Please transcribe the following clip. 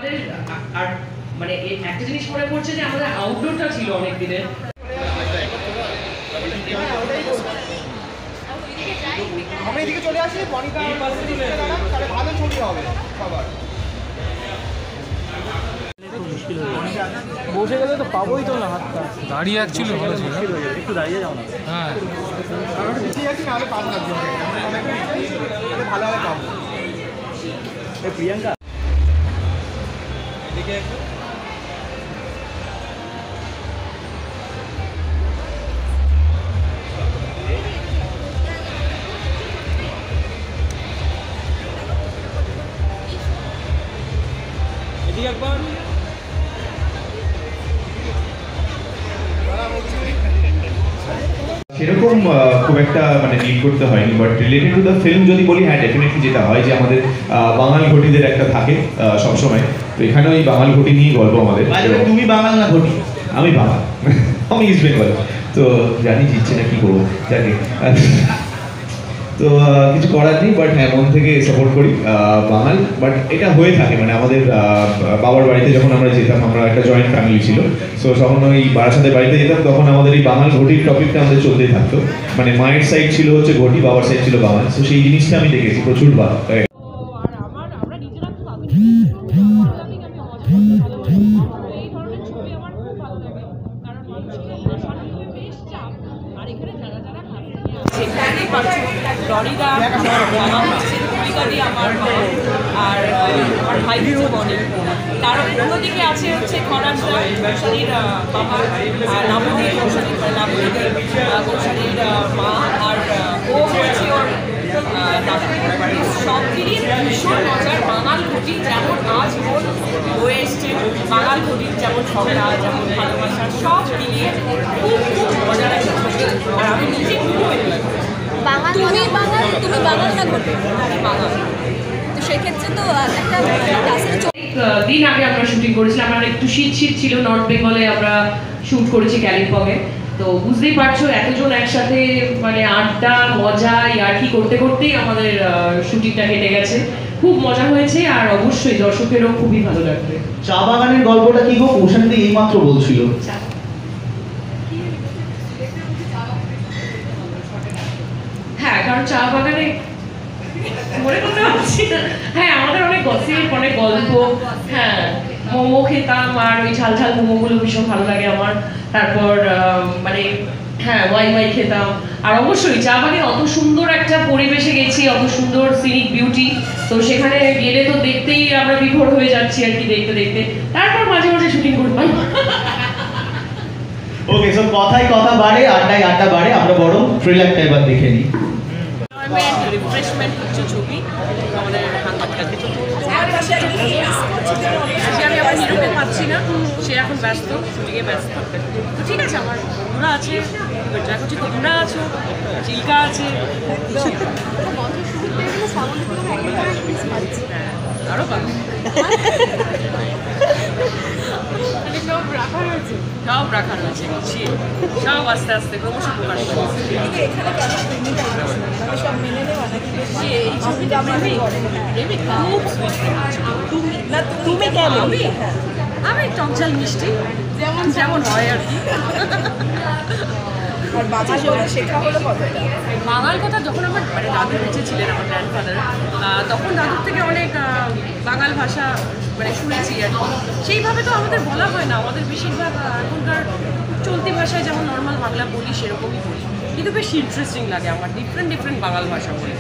আমাদের আর মানে একটা জিনিস মনে পড়ছে যে আমাদের আউটডোরটা ছিল অনেক দিনের। আমরা এদিকে চলে আসি, বনিকা তাহলে ভালো ছবি হবে সবার। বসে গেলে তো পাবোই তো না হাতটা। দাঁড়িয়ে অ্যাকচুয়ালি ভালো ছিল, একটু দাঁড়িয়ে যাও না। হ্যাঁ আমরা পিছিয়ে আছি, নাহলে পাবো না, ভালোভাবে পাবো। এই প্রিয়াঙ্কা এদিকে একটু এদিকে একবার সেরকম খুব একটা মানে ডিল করতে হয়নি, but related to the film যদি বলি, হ্যাঁ ডেফিনেটলি যেটা হয় যে আমাদের বাঙাল ঘটিদের একটা থাকে সবসময়, তো এখানে ওই বাঙাল ঘটি নিয়েই গল্প আমাদের। তুমি বাঙাল না ঘটি? আমি বাঙাল, আমি ইস্ট বেঙ্গল, তো জানি জিতছে না কি করবো জানি, তো কিছু করার নেই, বাট হ্যাঁ মন থেকে সাপোর্ট করি বাঙাল। বাট এটা হয়ে থাকে মানে আমাদের বাবার বাড়িতে যখন আমরা যেতাম, আমরা একটা জয়েন্ট ফ্যামিলি ছিল, সো যখন ওই বারাসাতের বাড়িতে যেতাম তখন আমাদের এই বাঙাল ঘটির টপিকটা আমাদের চলতেই থাকতো। মানে মায়ের সাইড ছিল হচ্ছে ঘটি, বাবার সাইড ছিল বাঙাল, সো সেই জিনিসটা আমি দেখেছি প্রচুর বার। রনিদা আমার আর আমার ভাই হচ্ছে বনি, তার অন্যদিকে আছে হচ্ছে খরাজদা কৌশালীর বাবা, নামুদি কৌশালীর কৌশালীর মা, আর ও হচ্ছে ওর সব মিলিয়ে ভীষণ মজার বাঙাল ঘটি, যেমন আজ ওর হয়ে এসছে বাঙাল ঘটির যেমন ঝগড়া, যেমন ভালোবাসা, সব মিলিয়ে খুব খুব মজার একটা ছবি। আর আমি নিজে খুব তুমি বাঙাল না ঘটে বাঙাল, তো সেক্ষেত্রে তো একটা দিন আগে আমরা শুটিং করেছিলাম, আমরা একটু শীত ছিল, নর্থ বেঙ্গলে আমরা শুট করেছি কালিম্পংয়ে, তো বুঝতেই পারছো এতজন একসাথে মানে আড্ডা মজা ইয়ার্কি করতে করতেই আমাদের শুটিংটা কেটে গেছে। খুব মজা হয়েছে, আর অবশ্যই দর্শকেরও খুবই ভালো লাগবে। চা বাগানের গল্পটা কি গো, কৌশালী এইমাত্র বলছিল। হ্যাঁ, কারণ চা বাগানে মনে করতে পারছি না, হ্যাঁ আমাদের অনেক গসিপ, অনেক গল্প। হ্যাঁ, মোমো খেতাম, আর ওই ঝাল ঝাল মোমোগুলো ভীষণ ভালো লাগে আমার। তারপর মানে হ্যাঁ ওয়াই খেতাম, আর অবশ্যই চা বাগানে অত সুন্দর একটা পরিবেশে গেছি, অত সুন্দর সিনিক বিউটি, তো সেখানে গেলে তো দেখতেই আমরা বিভোর হয়ে যাচ্ছি আর কি, দেখতে দেখতে। তারপর মাঝে মাঝে শুটিং করতাম। ওকে, সো কথায় কথা বাড়ে, আড্ডায় আড্ডা বাড়ে, আমরা বড় ট্রেলারটা এবার দেখে নিই। রিফ্রেশমেন্ট হচ্ছে ছবি আমাদের আমি আমার হিরোকে পাচ্ছি না, সে এখন ব্যস্ত, শুটিংয়ে ব্যস্ত। তো ঠিক আছে, আমার বন্ধুরা আছে, যা করছি তোমরা আছো, চিল্কা আছে, আরো পাবো, সব রাখা রয়েছে, গুছিয়ে সব আস্তে আস্তে ক্রমশ প্রকাশ করছে। আমি টকঝাল মিষ্টি যেমন হয় আর কি। বাঙাল কথা যখন আমার মানে দাদু বেঁচে ছিলেন, আমার গ্র্যান্ডফাদার, তখন দাদুর থেকে অনেক বাঙাল ভাষা মানে শুনেছি আর কি। সেইভাবে তো আমাদের বলা হয় না, আমাদের বেশিরভাগ এখনকার চলতি ভাষায় যেমন নর্মাল বাংলা বলি সেরকমই বলি, কিন্তু বেশ ইন্টারেস্টিং লাগে আমার ডিফারেন্ট বাঙাল ভাষা বলে।